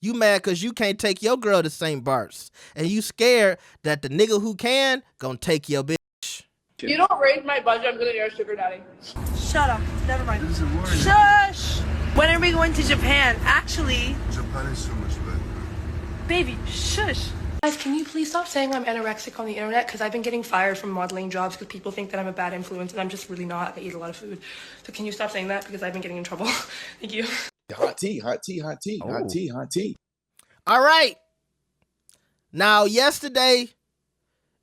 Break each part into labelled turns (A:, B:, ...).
A: You mad because you can't take your girl to St. Bart's. And you scared that the nigga who can gonna take your bitch.
B: You don't raise my budget, I'm gonna get a sugar daddy.
C: Shut up. Never mind. Shush! When are we going to Japan? Actually,
D: Japan is so much better.
C: baby, shush. Guys, can you please stop saying I'm anorexic on the internet? Because I've been getting fired from modeling jobs because people think that I'm a bad influence, and I'm just really not. I eat a lot of food. So can you stop saying that? Because I've been getting in trouble. Thank you.
E: Hot tea, hot tea, hot tea, hot tea, hot tea.
A: All right. Now, yesterday,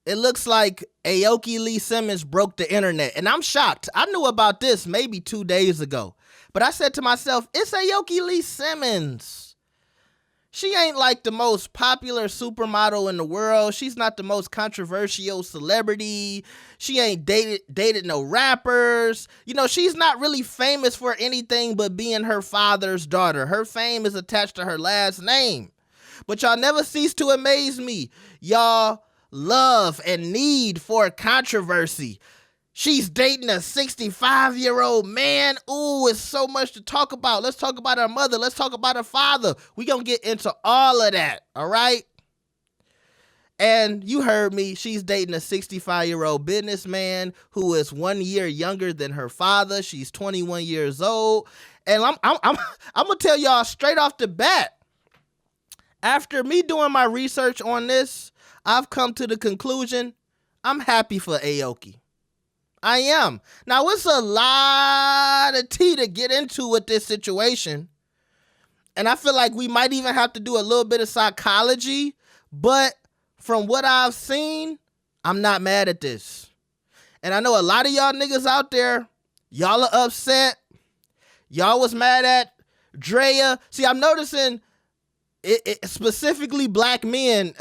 A: it looks like Aoki Lee Simmons broke the internet. And I'm shocked. I knew about this maybe 2 days ago. But I said to myself, it's Aoki Lee Simmons. She ain't like the most popular supermodel in the world. She's not the most controversial celebrity. She ain't dated no rappers. You know, she's not really famous for anything but being her father's daughter. Her fame is attached to her last name. But y'all never cease to amaze me. Y'all love and need for controversy. She's dating a 65-year-old man. Ooh, it's so much to talk about. Let's talk about her mother. Let's talk about her father. We gonna get into all of that, all right? And you heard me. She's dating a 65-year-old businessman who is 1 year younger than her father. She's 21 years old. And I'm gonna tell y'all straight off the bat. After me doing my research on this, I've come to the conclusion I'm happy for Aoki. I am. Now, it's a lot of tea to get into with this situation. And I feel like we might even have to do a little bit of psychology. But from what I've seen, I'm not mad at this. And I know a lot of y'all niggas out there, y'all are upset. Y'all was mad at Drea. See, I'm noticing it specifically black men.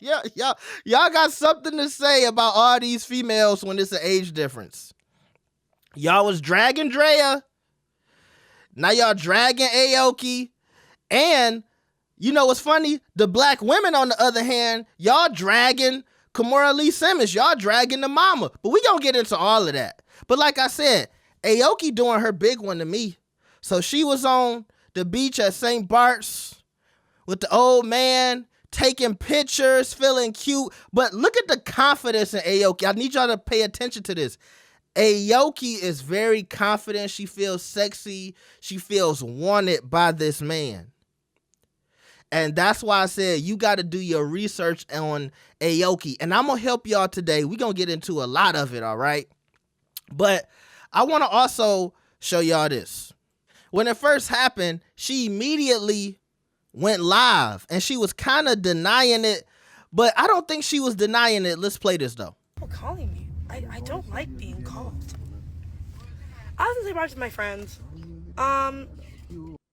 A: y'all got something to say about all these females when it's an age difference. Y'all was dragging Drea. Now y'all dragging Aoki. And you know what's funny? The black women, on the other hand, y'all dragging Kimora Lee Simmons. Y'all dragging the mama. But we gonna get into all of that. But like I said, Aoki doing her big one to me. So she was on the beach at St. Bart's with the old man, taking pictures, feeling cute. But look at the confidence in Aoki. I need y'all to pay attention to this. Aoki is very confident. She feels sexy. She feels wanted by this man. And that's why I said you got to do your research on Aoki. And I'm going to help y'all today. We're going to get into a lot of it, all right? But I want to also show y'all this. When it first happened, she immediately went live. And she was kind of denying it. But I don't think she was denying it. Let's play this, though.
C: People calling me. I don't like being called. I was in St. Bart's with my friends.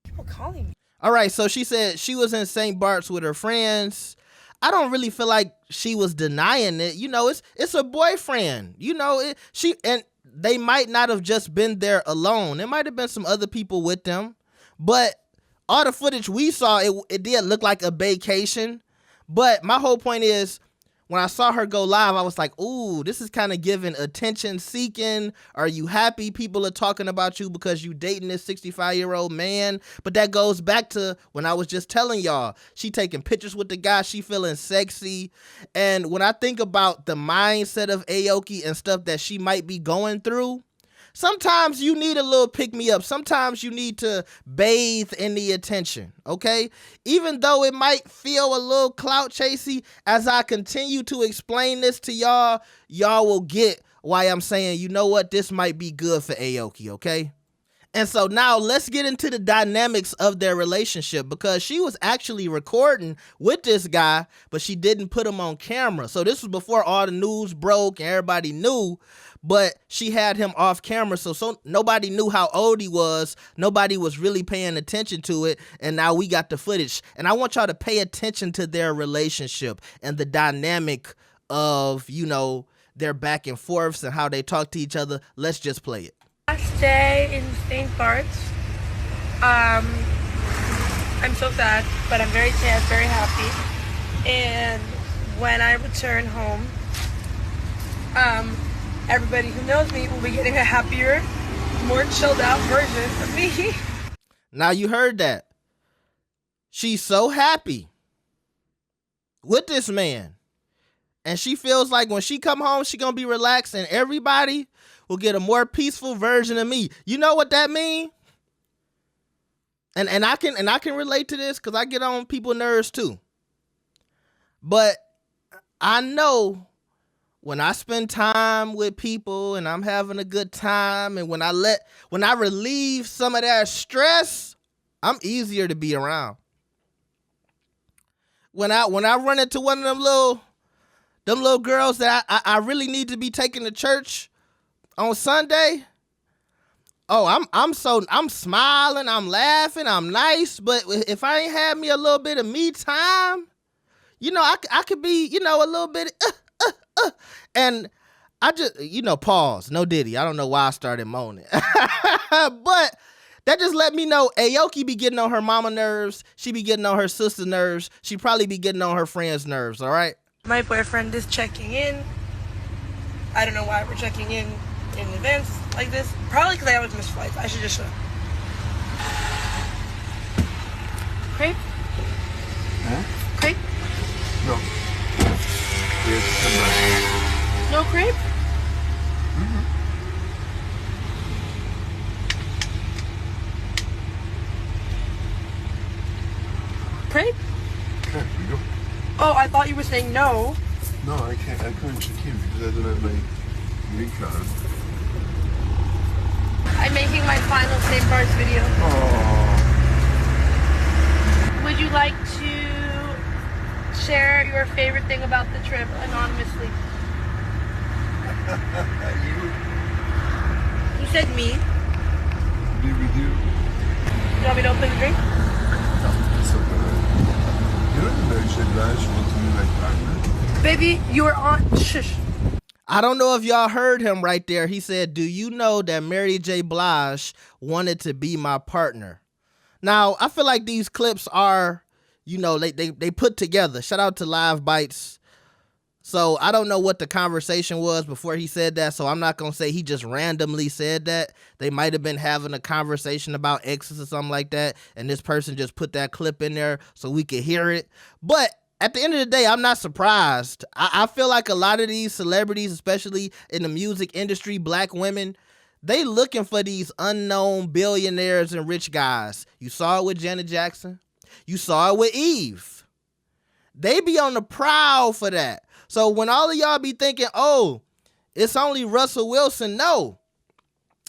C: People calling me.
A: All right, so she said she was in St. Bart's with her friends. I don't really feel like she was denying it. You know, it's a boyfriend. You know, and they might not have just been there alone. There might have been some other people with them. But all the footage we saw, it did look like a vacation. But my whole point is, when I saw her go live, I was like, ooh, this is kind of giving attention seeking. Are you happy people are talking about you because you dating this 65-year-old man? But that goes back to when I was just telling y'all, she taking pictures with the guy, she feeling sexy. And when I think about the mindset of Aoki and stuff that she might be going through, sometimes you need a little pick-me-up. Sometimes you need to bathe in the attention, okay? Even though it might feel a little clout chasey, as I continue to explain this to y'all, y'all will get why I'm saying, you know what, this might be good for Aoki, okay? And so now let's get into the dynamics of their relationship, because she was actually recording with this guy, but she didn't put him on camera. So this was before all the news broke and everybody knew, but she had him off camera. So nobody knew how old he was. Nobody was really paying attention to it. And now we got the footage. And I want y'all to pay attention to their relationship and the dynamic of, you know, their back and forths and how they talk to each other. Let's just play it.
C: Last day in St. Bart's. I'm so sad, but I'm very sad, very happy. And when I return home, everybody who knows me will be getting a happier, more chilled out version of me.
A: Now you heard that. she's so happy with this man. And she feels like when she come home, she gonna be relaxed and everybody will get a more peaceful version of me. You know what that mean? And I can relate to this because I get on people's nerves too. But I know when I spend time with people and I'm having a good time, and when I relieve some of that stress, I'm easier to be around. When I run into one of them little girls that I really need to be taking to church on Sunday, oh, I'm smiling, I'm laughing, I'm nice, but if I ain't had me a little bit of me time, you know, I could be, you know, a little bit, and I just, you know, pause, no Diddy. I don't know why I started moaning, but that just let me know Aoki be getting on her mama nerves. She be getting on her sister nerves. She probably be getting on her friends' nerves, all right?
C: My boyfriend is checking in. I don't know why we're checking in advance like this. Probably because I always miss flights. I should just show. Crepe?
E: Huh?
C: Crepe?
E: No. We have to come back.
C: No crepe?
E: Mm-hmm.
C: Crepe?
E: Okay, we go.
C: Oh, I thought you were saying no.
E: No, I can't check in because I don't have my green card.
C: I'm making my final St. Bart's video.
E: Oh.
C: Would you like to share your favorite thing about the trip anonymously? You said me.
E: Be with you.
C: You want me to open the drink?
E: So you don't know J. Blige want to be my partner.
C: Baby, you're on. Shush.
A: I don't know if y'all heard him right there. He said, do you know that Mary J. Blige wanted to be my partner? Now, I feel like these clips are, you know, they put together. Shout out to Live Bites. So I don't know what the conversation was before he said that, so I'm not going to say he just randomly said that. They might have been having a conversation about exes or something like that, and this person just put that clip in there so we could hear it. But at the end of the day, I'm not surprised. I feel like a lot of these celebrities, especially in the music industry, black women, they looking for these unknown billionaires and rich guys. You saw it with Janet Jackson. You saw it with Eve. They be on the prowl for that. So when all of y'all be thinking, oh, it's only Russell Wilson, no.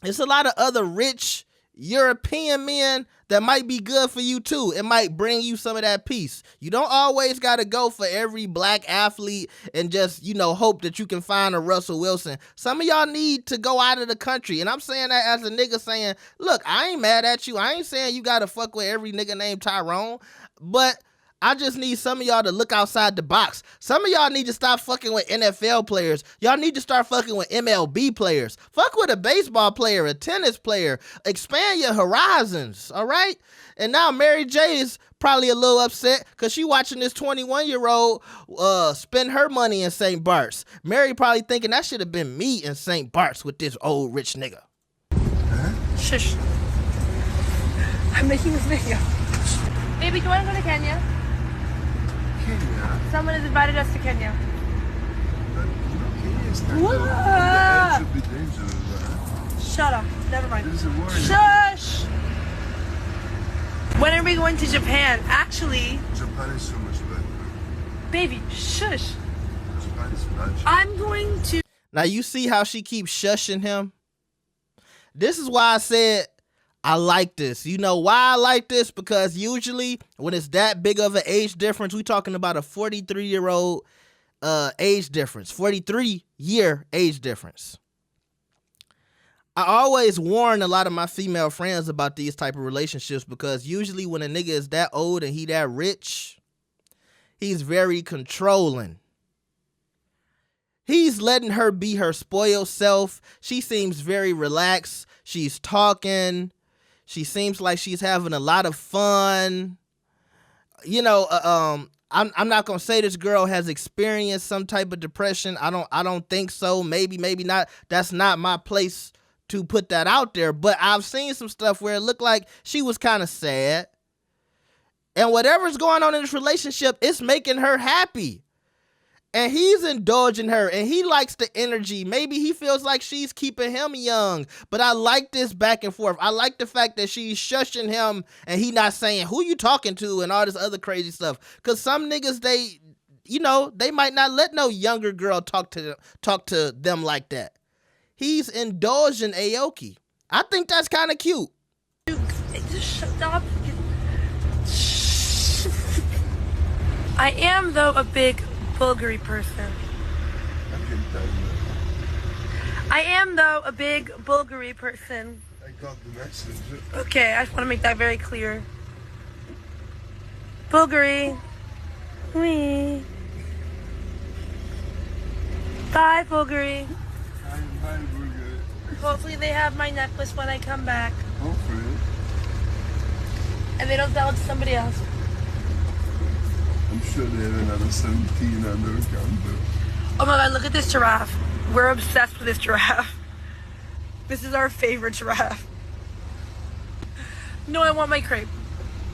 A: It's a lot of other rich European men that might be good for you too. It might bring you some of that peace. You don't always got to go for every black athlete and just, you know, hope that you can find a Russell Wilson. Some of y'all need to go out of the country. And I'm saying that as a nigga saying, look, I ain't mad at you. I ain't saying you got to fuck with every nigga named Tyrone, but I just need some of y'all to look outside the box. Some of y'all need to stop fucking with NFL players. Y'all need to start fucking with MLB players. Fuck with a baseball player, a tennis player. Expand your horizons, all right? And now Mary J is probably a little upset because she watching this 21-year-old spend her money in St. Bart's. Mary probably thinking that should have been me in St. Bart's with this old rich nigga.
E: Huh?
C: Shush. I'm making this video. Baby, do you want to go to Kenya?
E: Kenya.
C: Someone has invited us to Kenya.
E: But, you know, Kenya is kind
C: Whoa.
E: of on the edge of the dangerous, right?
C: Shut up. Never mind.
E: There's a war in
C: Shush. When are we going to Japan? Actually,
E: Japan is so much better.
C: baby, shush.
E: Japan is magic.
C: I'm going to.
A: Now you see how she keeps shushing him? This is why I said I like this. You know why I like this? Because usually when it's that big of an age difference, we talking about a 43-year-old age difference, 43-year age difference. I always warn a lot of my female friends about these type of relationships because usually when a nigga is that old and he that rich, he's very controlling. He's letting her be her spoiled self. She seems very relaxed. She's talking. She seems like she's having a lot of fun. You know, I'm not gonna say this girl has experienced some type of depression. I don't think so. Maybe not. That's not my place to put that out there. But I've seen some stuff where it looked like she was kind of sad. And whatever's going on in this relationship, it's making her happy. And he's indulging her, and he likes the energy. Maybe he feels like she's keeping him young. But I like this back and forth. I like the fact that she's shushing him, and he not saying, who you talking to, and all this other crazy stuff. Because some niggas, they might not let no younger girl talk to them like that. He's indulging Aoki. I think that's kind of cute.
C: Just shut up. I am, though, a big bulgari person.
E: I can tell you.
C: I am, though, a big bulgari person.
E: I got the message.
C: Okay, I just want to make that very clear. Bulgari. Wee. Bye, bulgari.
E: Bye, burger.
C: Hopefully they have my necklace when I come back.
E: Hopefully.
C: And they don't sell it to somebody else.
E: I'm sure they have another 17 on their account, but...
C: Oh my god, look at this giraffe. We're obsessed with this giraffe. This is our favorite giraffe. No, I want my crepe.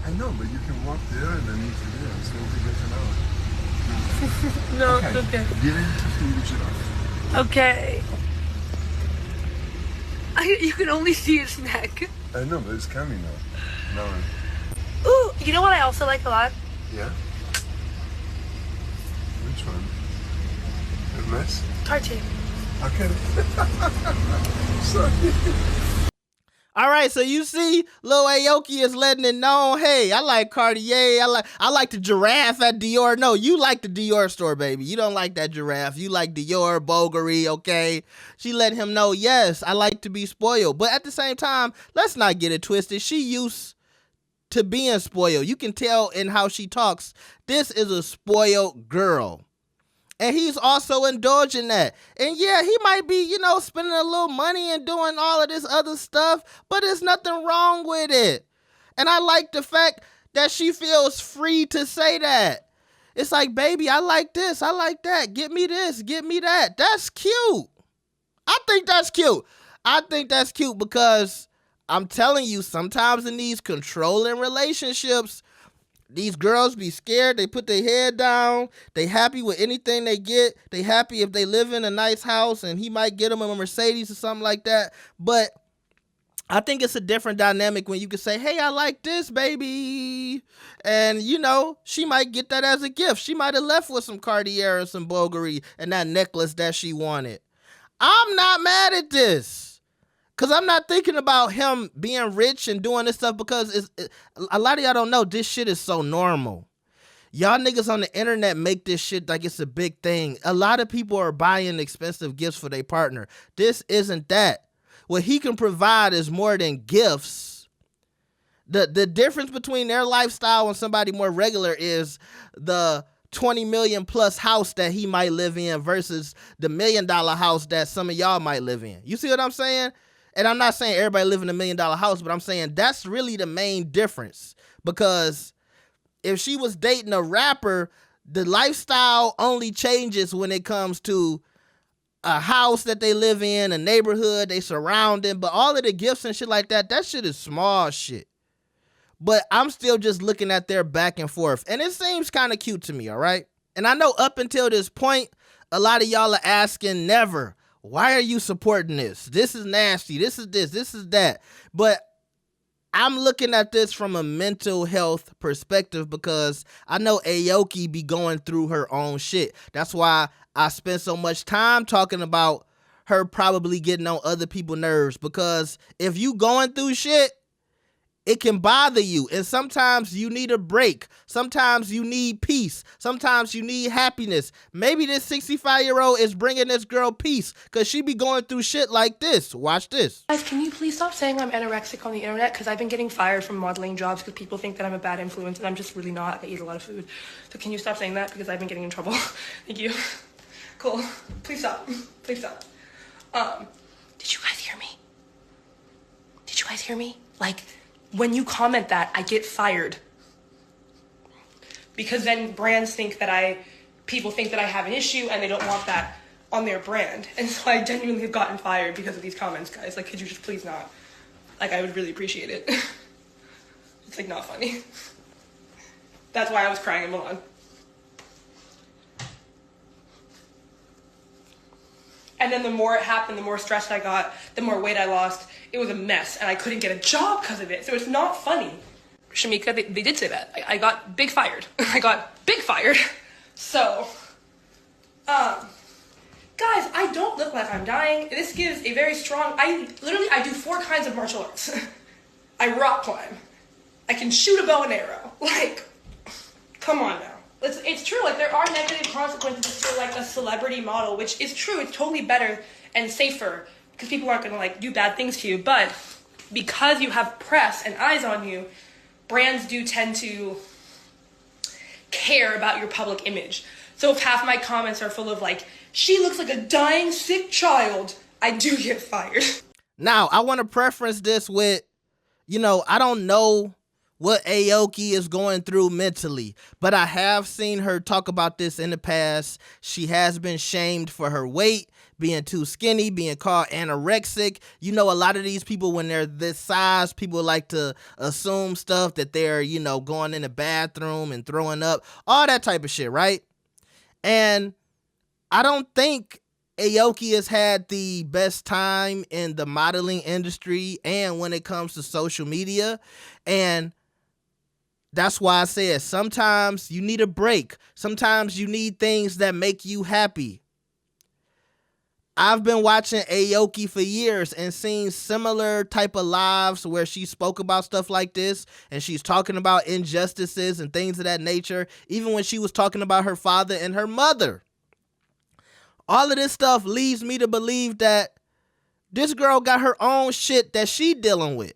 E: I know, but you can walk there and then eat it there. It's going to take us an hour.
C: No, it's okay.
E: Get in to feed the giraffe.
C: Okay. You can only see its neck.
E: I know, but it's coming now. No.
C: Ooh, you know what I also like a lot?
E: Yeah? Which one? Hermes?
C: Cartoon.
E: Okay. Sorry.
A: All right, so you see, Lil Aoki is letting it know, hey, I like Cartier, I like the giraffe at Dior. No, you like the Dior store, baby. You don't like that giraffe. You like Dior, Bulgari, okay? She let him know, yes, I like to be spoiled. But at the same time, let's not get it twisted. She used to being spoiled. You can tell in how she talks. This is a spoiled girl. And he's also indulging that. And yeah, he might be, spending a little money and doing all of this other stuff, but there's nothing wrong with it. And I like the fact that she feels free to say that. It's like, baby, I like this, I like that. Get me this, get me that. That's cute. I think that's cute. I think that's cute because I'm telling you, sometimes in these controlling relationships, these girls be scared. They put their head down. They happy with anything they get. They happy if they live in a nice house and he might get them a Mercedes or something like that. But I think it's a different dynamic when you can say, hey, I like this, baby. And, she might get that as a gift. She might have left with some Cartier and some Bulgari and that necklace that she wanted. I'm not mad at this. Because I'm not thinking about him being rich and doing this stuff because a lot of y'all don't know this shit is so normal. Y'all niggas on the internet make this shit like it's a big thing. A lot of people are buying expensive gifts for their partner. This isn't that. What he can provide is more than gifts. The difference between their lifestyle and somebody more regular is the 20 million plus house that he might live in versus the $1 million house that some of y'all might live in. You see what I'm saying? And I'm not saying everybody live in $1 million house, but I'm saying that's really the main difference. Because if she was dating a rapper, the lifestyle only changes when it comes to a house that they live in, a neighborhood they surrounding. But all of the gifts and shit like that, that shit is small shit. But I'm still just looking at their back and forth. And it seems kind of cute to me, all right? And I know up until this point, a lot of y'all are asking never. Why are you supporting this? This is nasty. This is this. This is that. But I'm looking at this from a mental health perspective because I know Aoki be going through her own shit. That's why I spend so much time talking about her probably getting on other people's nerves. Because if you going through shit, it can bother you. And sometimes you need a break. Sometimes you need peace. Sometimes you need happiness. Maybe this 65-year-old is bringing this girl peace because she be going through shit like this. Watch this.
C: Guys, can you please stop saying I'm anorexic on the internet? Because I've been getting fired from modeling jobs because people think that I'm a bad influence and I'm just really not. I eat a lot of food. So can you stop saying that? Because I've been getting in trouble. Thank you. Cool. Please stop. Please stop. Did you guys hear me? Did you guys hear me? Like, when you comment that, I get fired. Because then brands think that people think that I have an issue and they don't want that on their brand. And so I genuinely have gotten fired because of these comments, guys. Like, could you just please not? Like, I would really appreciate it. It's like not funny. That's why I was crying in Milan. And then the more it happened, the more stressed I got, the more weight I lost. It was a mess, and I couldn't get a job because of it. So it's not funny. Shamika, they did say that. I got big fired. I got big fired. So, guys, I don't look like I'm dying. This gives a very strong, I do 4 kinds of martial arts. I rock climb. I can shoot a bow and arrow. Like, come on now. It's true, like, there are negative consequences to, like, a celebrity model, which is true. It's totally better and safer because people aren't going to, like, do bad things to you. But because you have press and eyes on you, brands do tend to care about your public image. So if half my comments are full of, like, she looks like a dying, sick child, I do get fired.
A: Now, I want to preference this with, I don't know what Aoki is going through mentally, but I have seen her talk about this in the past. She has been shamed for her weight, being too skinny, being called anorexic. A lot of these people, when they're this size, people like to assume stuff that they're, going in the bathroom and throwing up, all that type of shit, right? And I don't think Aoki has had the best time in the modeling industry and when it comes to social media. And that's why I said sometimes you need a break. Sometimes you need things that make you happy. I've been watching Aoki for years and seen similar type of lives where she spoke about stuff like this, and she's talking about injustices and things of that nature, even when she was talking about her father and her mother. All of this stuff leads me to believe that this girl got her own shit that she dealing with.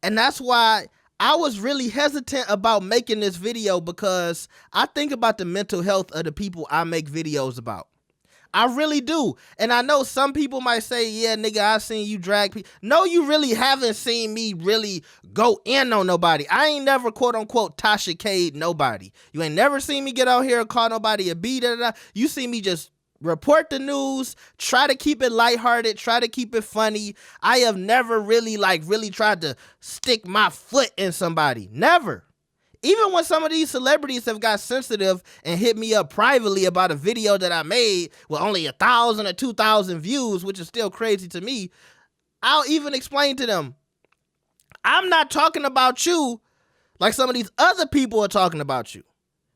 A: And that's why I was really hesitant about making this video, because I think about the mental health of the people I make videos about. I really do. And I know some people might say, yeah, nigga, I seen you drag people. No, you really haven't seen me really go in on nobody. I ain't never, quote unquote, Tasha Cade nobody. You ain't never seen me get out here and call nobody a B. You see me just report the news, try to keep it lighthearted, try to keep it funny. I have never really tried to stick my foot in somebody. Never. Even when some of these celebrities have got sensitive and hit me up privately about a video that I made with only 1,000 or 2,000 views, which is still crazy to me, I'll even explain to them, I'm not talking about you like some of these other people are talking about you.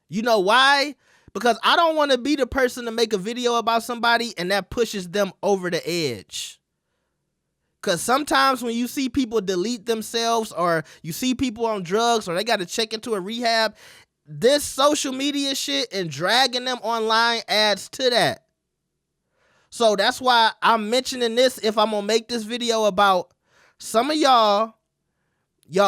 A: You know why? Because I don't want to be the person to make a video about somebody and that pushes them over the edge. Because sometimes when you see people delete themselves, or you see people on drugs, or they got to check into a rehab, this social media shit and dragging them online adds to that. So that's why I'm mentioning this. If I'm going to make this video about some of y'all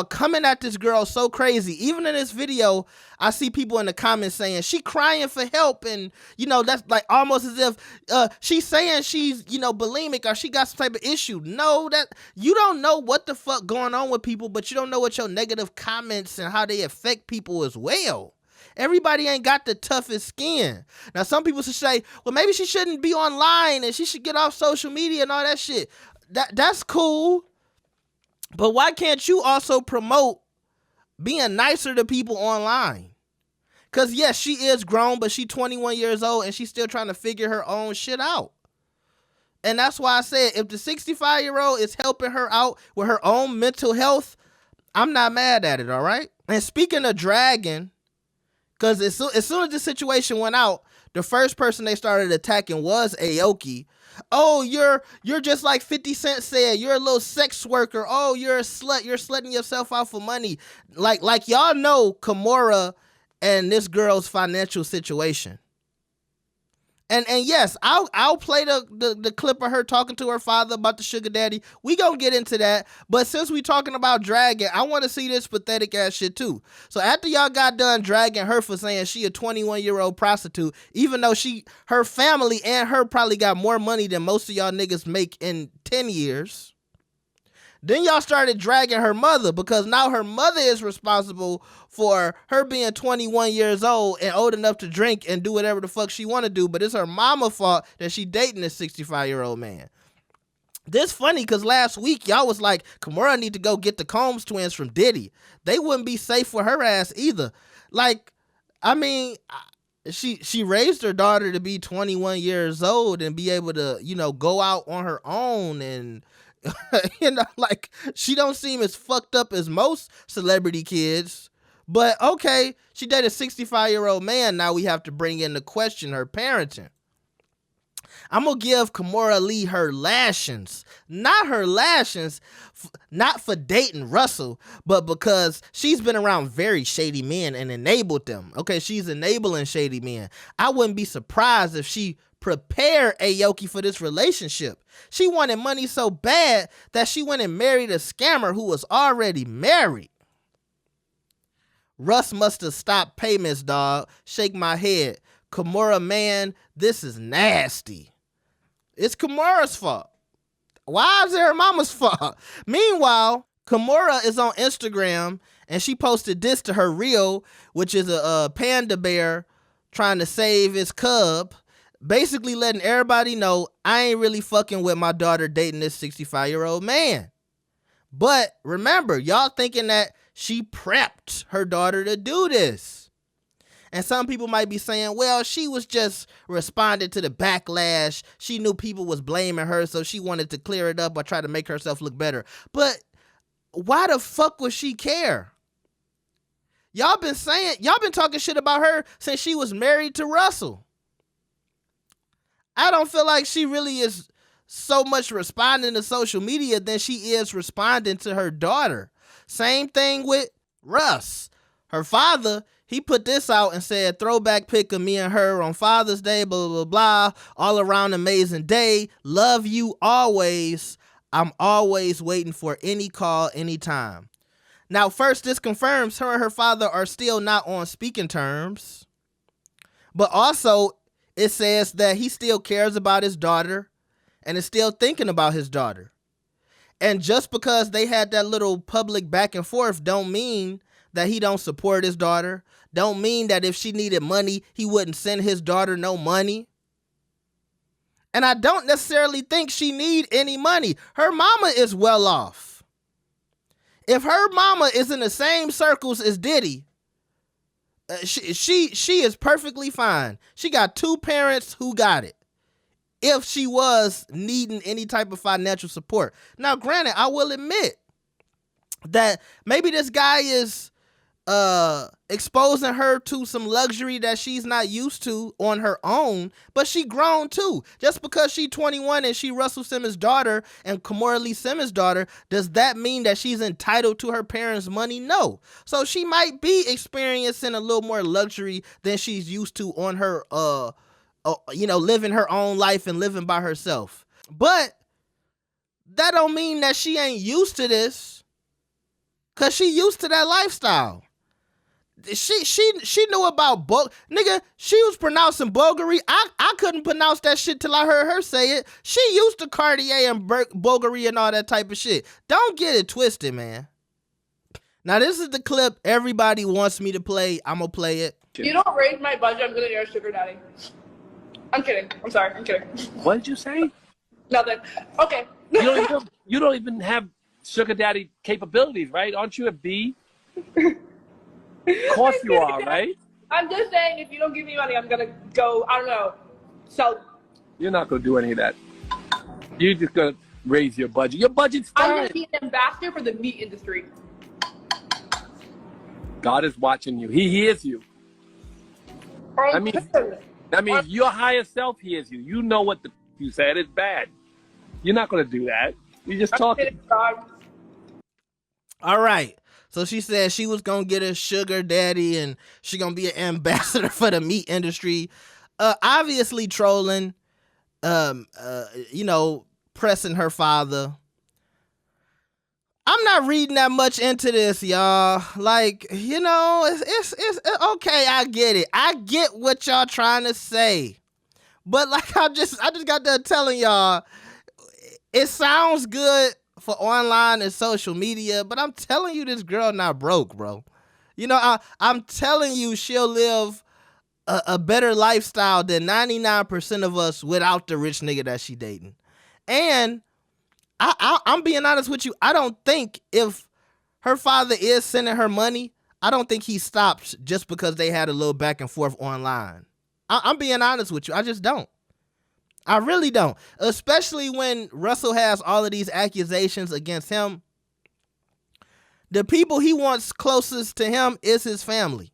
A: coming at this girl so crazy. Even in this video, I see people in the comments saying she crying for help, and that's like almost as if she's saying she's bulimic or she got some type of issue. No, that you don't know what the fuck going on with people, but you don't know what your negative comments and how they affect people as well. Everybody ain't got the toughest skin. Now some people should say, well, maybe she shouldn't be online and she should get off social media and all that shit. That's cool. But why can't you also promote being nicer to people online? Because, yes, she is grown, but she's 21 years old and she's still trying to figure her own shit out. And that's why I said, if the 65-year-old is helping her out with her own mental health, I'm not mad at it, all right? And speaking of dragging, because as soon as the situation went out, the first person they started attacking was Aoki. Oh, you're just like 50 Cent said, you're a little sex worker. Oh, you're a slut. You're slutting yourself out for money. Like y'all know Kimora and this girl's financial situation. And yes, I'll play the clip of her talking to her father about the sugar daddy. We gonna get into that. But since we talking about dragging, I want to see this pathetic ass shit too. So after y'all got done dragging her for saying she a 21-year-old prostitute, even though her family and her probably got more money than most of y'all niggas make in 10 years. Then y'all started dragging her mother, because now her mother is responsible for her being 21 years old and old enough to drink and do whatever the fuck she want to do. But it's her mama's fault that she dating a 65-year-old man. This funny because last week y'all was like, Kimora need to go get the Combs twins from Diddy. They wouldn't be safe for her ass either. Like, I mean, she raised her daughter to be 21 years old and be able to, go out on her own and, like, she don't seem as fucked up as most celebrity kids. But okay, she dated a 65-year-old man. Now we have to bring in the question her parenting. I'm going to give Kimora Lee her lashings. Not her lashings, not for dating Russell, but because she's been around very shady men and enabled them. Okay, she's enabling shady men. I wouldn't be surprised if she prepared Aoki for this relationship. She wanted money so bad that she went and married a scammer who was already married. Russ must have stopped payments, dog. Shake my head. Kimora, man, this is nasty. It's Kimora's fault. Why is it her mama's fault? Meanwhile, Kimora is on Instagram and she posted this to her reel, which is a panda bear trying to save his cub, basically letting everybody know I ain't really fucking with my daughter dating this 65-year-old man. But remember, y'all thinking that she prepped her daughter to do this. And some people might be saying, well, she was just responding to the backlash. She knew people was blaming her, so she wanted to clear it up or try to make herself look better. But why the fuck would she care? Y'all been talking shit about her since she was married to Russell. I don't feel like she really is so much responding to social media than she is responding to her daughter. Same thing with Russ. Her father, he put this out and said, throwback pic of me and her on Father's Day, blah, blah, blah, all around amazing day. Love you always. I'm always waiting for any call, anytime. Now, first, this confirms her and her father are still not on speaking terms. But also, it says that he still cares about his daughter and is still thinking about his daughter. And just because they had that little public back and forth don't mean that he don't support his daughter. Don't mean that if she needed money, he wouldn't send his daughter no money. And I don't necessarily think she need any money. Her mama is well off. If her mama is in the same circles as Diddy, she is perfectly fine. She got two parents who got it. If she was needing any type of financial support. Now, granted, I will admit that maybe this guy is exposing her to some luxury that she's not used to on her own, but she grown too. Just because she 21 and she Russell Simmons' daughter and Kimora Lee Simmons' daughter, does that mean that she's entitled to her parents' money? No. So she might be experiencing a little more luxury than she's used to on her, living her own life and living by herself. But that don't mean that she ain't used to this, cause she used to that lifestyle. She knew about nigga. She was pronouncing Bulgari. I couldn't pronounce that shit till I heard her say it. She used to Cartier and Bulgari and all that type of shit. Don't get it twisted, man. Now this is the clip everybody wants me to play. I'm gonna play it.
B: You don't raise my budget, I'm gonna get a sugar daddy. I'm kidding. I'm sorry. I'm kidding.
D: What did you say?
B: Nothing. Okay.
D: You don't even have sugar daddy capabilities, right? Aren't you a B? Of course you are, right?
B: I'm just saying, if you don't give me money, I'm gonna go, I don't know, sell.
D: You're not gonna do any of that. You're just gonna raise your budget. Your budget's fine.
B: I'm gonna be an ambassador for the meat industry.
D: God is watching you. He hears you. I mean, your higher self hears you. You know what you said is bad. You're not gonna do that. You're just talking.
A: All right. So she said she was going to get a sugar daddy and she going to be an ambassador for the meat industry. Obviously trolling, pressing her father. I'm not reading that much into this, y'all. Like, it's okay. I get it. I get what y'all trying to say. But like, I just got done telling y'all, it sounds good for online and social media, but I'm telling you, this girl not broke, bro. I'm telling you, she'll live a better lifestyle than 99% of us without the rich nigga that she dating. And I'm being honest with you. I don't think if her father is sending her money, I don't think he stops just because they had a little back and forth online. I'm being honest with you. I just don't. I really don't. Especially when Russell has all of these accusations against him. The people he wants closest to him is his family.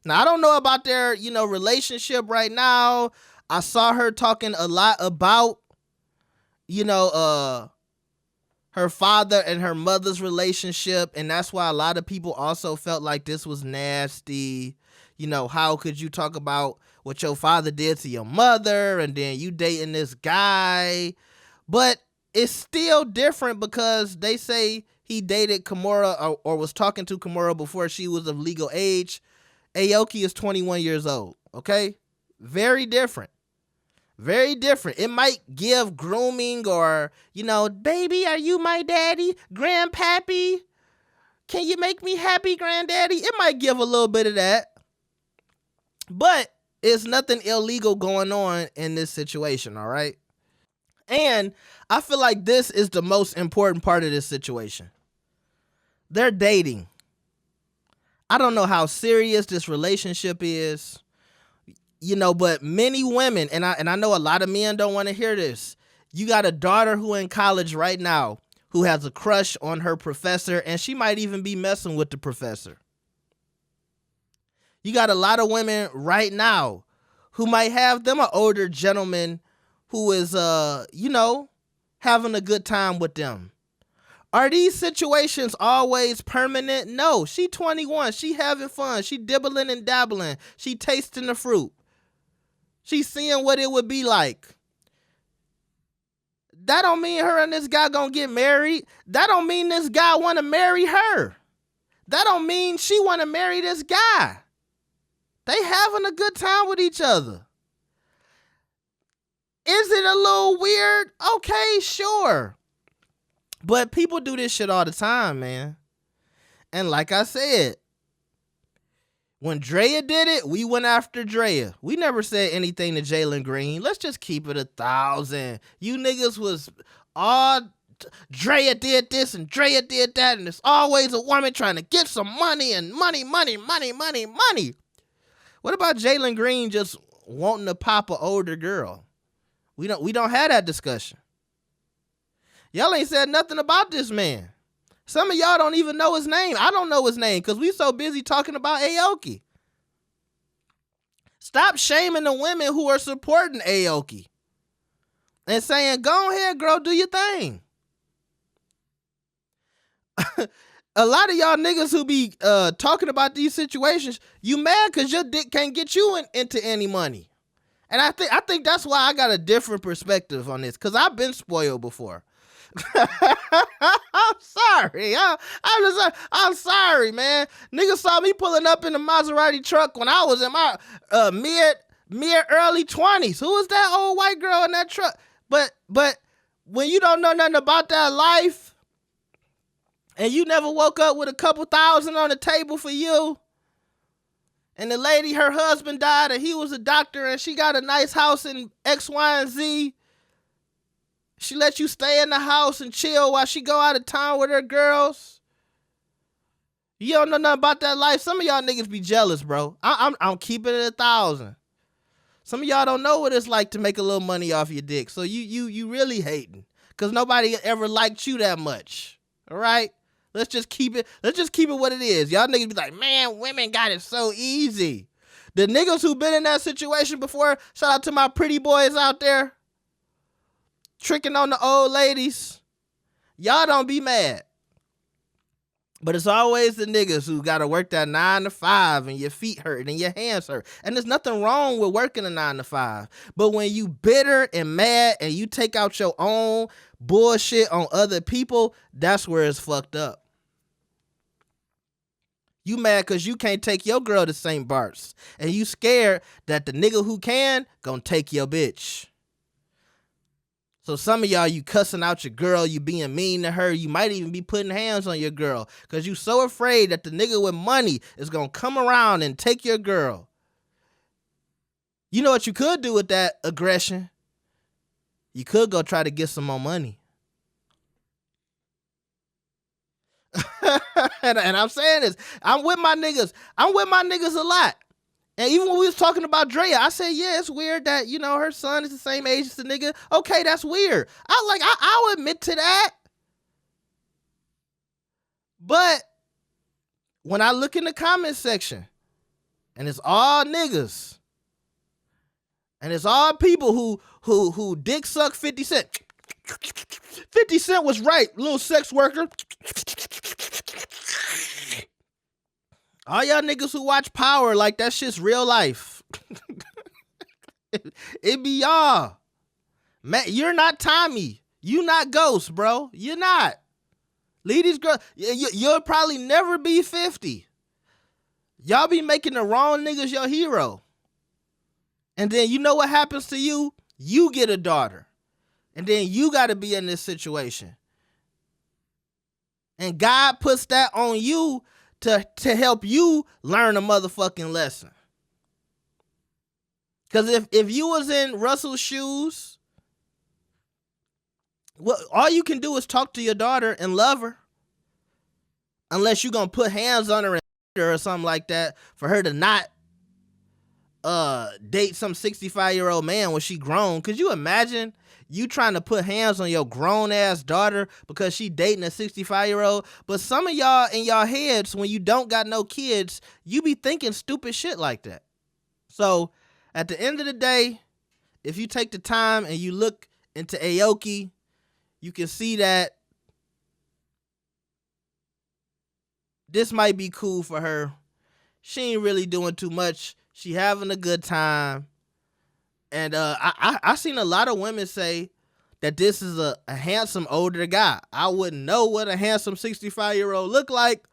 A: Now, I don't know about their, relationship right now. I saw her talking a lot about, her father and her mother's relationship, and that's why a lot of people also felt like this was nasty. How could you talk about what your father did to your mother and then you dating this guy? But it's still different because they say he dated Kimora or was talking to Kimora before she was of legal age. Aoki is 21 years old, okay? Very different. Very different. It might give grooming or, baby, are you my daddy? Grandpappy? Can you make me happy, granddaddy? It might give a little bit of that. But it's nothing illegal going on in this situation, all right? And I feel like this is the most important part of this situation. They're dating. I don't know how serious this relationship is, but many women, and I know a lot of men don't want to hear this. You got a daughter who in college right now who has a crush on her professor, and she might even be messing with the professor. You got a lot of women right now who might have them an older gentleman who is, having a good time with them. Are these situations always permanent? No. She 21. She having fun. She dibbling and dabbling. She tasting the fruit. She's seeing what it would be like. That don't mean her and this guy gonna get married. That don't mean this guy want to marry her. That don't mean she want to marry this guy. They having a good time with each other. Is it a little weird? Okay, sure. But people do this shit all the time, man. And like I said, when Drea did it, we went after Drea. We never said anything to Jalen Green. Let's just keep it 1,000. You niggas was all Drea did this and Drea did that, and there's always a woman trying to get some money and money. What about Jalen Green just wanting to pop an older girl? We don't have that discussion. Y'all ain't said nothing about this man. Some of y'all don't even know his name. I don't know his name because we so busy talking about Aoki. Stop shaming the women who are supporting Aoki and saying, go ahead, girl, do your thing. A lot of y'all niggas who be talking about these situations, you mad because your dick can't get you into any money. And I think that's why I got a different perspective on this, because I've been spoiled before. I'm sorry. I'm sorry, man. Niggas saw me pulling up in the Maserati truck when I was in my mid early 20s. Who was that old white girl in that truck? But when you don't know nothing about that life and you never woke up with a couple thousand on the table for you, and the lady, her husband died and he was a doctor and she got a nice house in X, Y, and Z. She let you stay in the house and chill while she go out of town with her girls. You don't know nothing about that life. Some of y'all niggas be jealous, bro. I'm keeping it 1,000. Some of y'all don't know what it's like to make a little money off your dick. So you really hating because nobody ever liked you that much. All right? Let's just keep it what it is. Y'all niggas be like, man, women got it so easy. The niggas who been in that situation before, shout out to my pretty boys out there, tricking on the old ladies. Y'all don't be mad. But it's always the niggas who got to work that 9 to 5 and your feet hurt and your hands hurt. And there's nothing wrong with working a 9 to 5. But when you bitter and mad and you take out your own bullshit on other people, that's where it's fucked up. You mad because you can't take your girl to St. Bart's. And you scared that the nigga who can gonna take your bitch. So some of y'all, you cussing out your girl, you being mean to her, you might even be putting hands on your girl because you so afraid that the nigga with money is going to come around and take your girl. You know what you could do with that aggression? You could go try to get some more money. and I'm saying this, I'm with my niggas. I'm with my niggas a lot. And even when we was talking about Drea, I said, yeah, it's weird that, you know, her son is the same age as the nigga. Okay, that's weird. I'll admit to that. But when I look in the comment section, and it's all niggas, and it's all people who dick suck 50 Cent. 50 Cent was right, little sex worker. All y'all niggas who watch Power like that shit's real life. It be y'all. Man, you're not Tommy. You not Ghost, bro. You're not. Leave these girls. You'll probably never be 50. Y'all be making the wrong niggas your hero. And then you know what happens to you? You get a daughter. And then you got to be in this situation. And God puts that on you to help you learn a motherfucking lesson. Because if you was in Russell's shoes, well, all you can do is talk to your daughter and love her. Unless you're going to put hands on her or something like that for her to not date some 65-year-old man when she grown. Could you imagine you trying to put hands on your grown-ass daughter because she dating a 65-year-old? But some of y'all in y'all heads, when you don't got no kids, you be thinking stupid shit like that. So at the end of the day, if you take the time and you look into Aoki, you can see that this might be cool for her. She ain't really doing too much. She having a good time. And I seen a lot of women say that this is a handsome older guy. I wouldn't know what a handsome 65-year-old look like,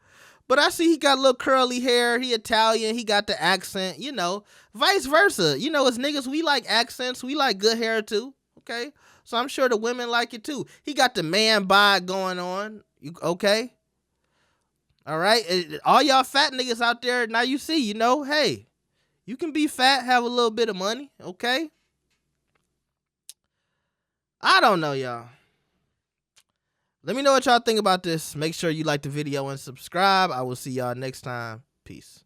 A: but I see he got a little curly hair. He Italian. He got the accent, you know, vice versa. You know, as niggas, we like accents. We like good hair too, okay? So I'm sure the women like it too. He got the man bod going on, okay? All right? All y'all fat niggas out there, now you see, you know, hey, you can be fat, have a little bit of money, okay? I don't know, y'all. Let me know what y'all think about this. Make sure you like the video and subscribe. I will see y'all next time. Peace.